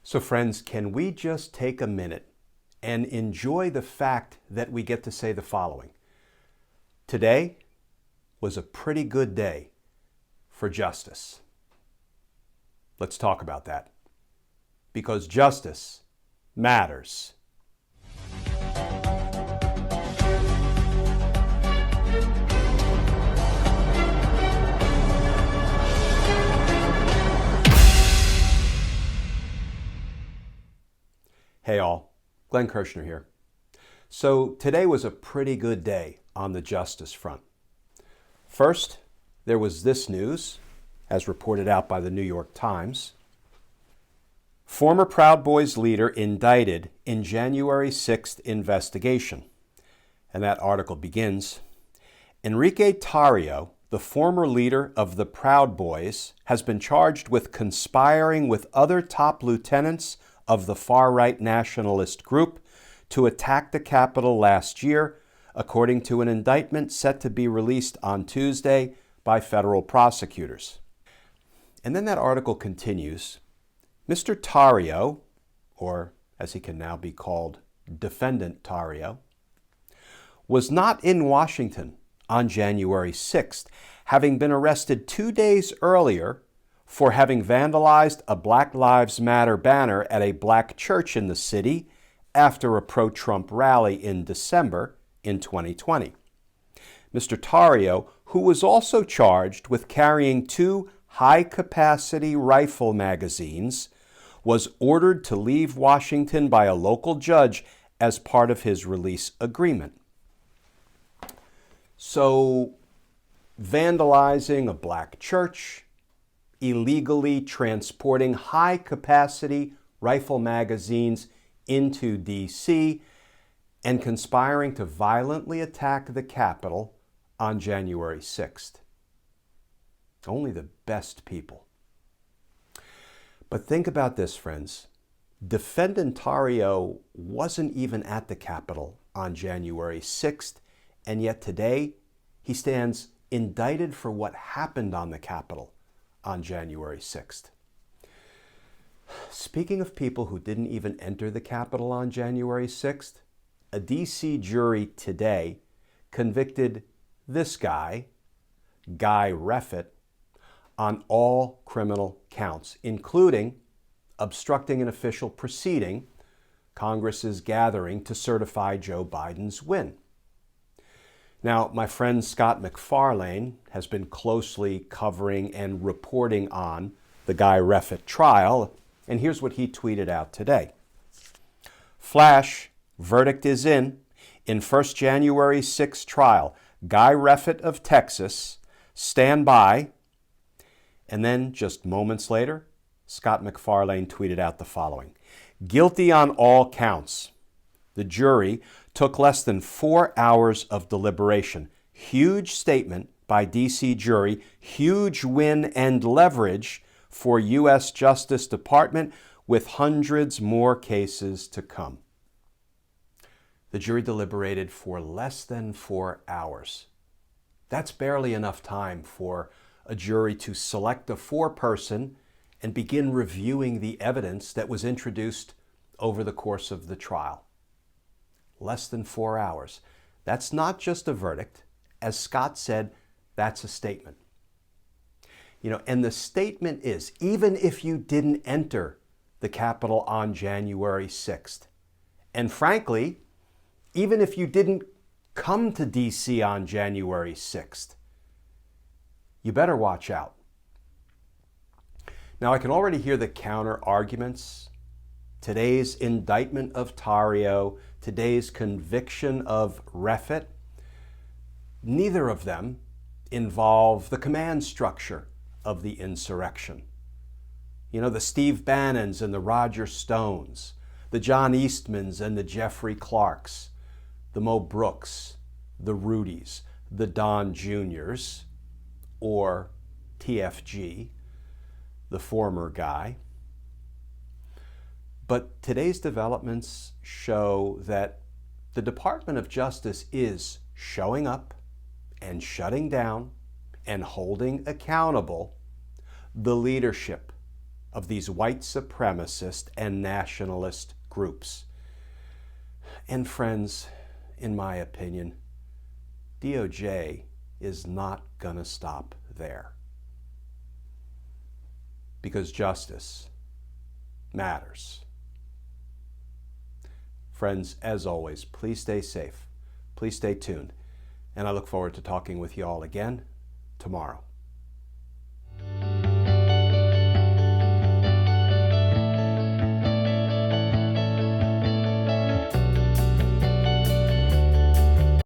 So friends, can we just take a minute and enjoy the fact that we get to say the following? Today was a pretty good day for justice. Let's talk about that. Because justice matters. Hey all, Glenn Kirshner here. So today was a pretty good day on the justice front. First, there was this news, as reported out by the New York Times. Former Proud Boys leader indicted in January 6th investigation. And that article begins, Enrique Tarrio, the former leader of the Proud Boys, has been charged with conspiring with other top lieutenants of the far-right nationalist group to attack the Capitol last year, according to an indictment set to be released on Tuesday by federal prosecutors. And then that article continues, Mr. Tarrio, or as he can now be called, Defendant Tarrio, was not in Washington on January 6th, having been arrested 2 days earlier for having vandalized a Black Lives Matter banner at a black church in the city after a pro-Trump rally in December in 2020. Mr. Tarrio, who was also charged with carrying 2 high-capacity rifle magazines, was ordered to leave Washington by a local judge as part of his release agreement. So, vandalizing a black church, illegally transporting high-capacity rifle magazines into D.C., and conspiring to violently attack the Capitol on January 6th. Only the best people. But think about this, friends. Defendant Tarrio wasn't even at the Capitol on January 6th, and yet today he stands indicted for what happened on the Capitol on January 6th. Speaking of people who didn't even enter the Capitol on January 6th, a D.C. jury today convicted this guy, Guy Reffitt, on all criminal counts, including obstructing an official proceeding, Congress's gathering to certify Joe Biden's win. Now, my friend Scott MacFarlane has been closely covering and reporting on the Guy Reffitt trial, and here's what he tweeted out today. Flash, verdict is in first January 6 trial. Guy Reffitt of Texas, stand by. And then just moments later, Scott MacFarlane tweeted out the following. Guilty on all counts. The jury took less than 4 hours of deliberation. Huge statement by D.C. jury, huge win and leverage for U.S. Justice Department with hundreds more cases to come. The jury deliberated for less than 4 hours. That's barely enough time for a jury to select a 4-person and begin reviewing the evidence that was introduced over the course of the trial. Less than 4 hours. That's not just a verdict. As Scott said, that's a statement. And the statement is, even if you didn't enter the Capitol on January 6th, and frankly, even if you didn't come to D.C. on January 6th, you better watch out. Now, I can already hear the counter arguments. Today's indictment of Tarrio, today's conviction of Reffitt, neither of them involve the command structure of the insurrection. The Steve Bannons and the Roger Stones, the John Eastmans and the Jeffrey Clarks, the Mo Brooks, the Rudys, the Don Juniors, or TFG, the former Guy. But today's developments show that the Department of Justice is showing up and shutting down and holding accountable the leadership of these white supremacist and nationalist groups. And friends, in my opinion, DOJ is not going to stop there. Because justice matters. Friends, as always, please stay safe. Please stay tuned. And I look forward to talking with you all again tomorrow.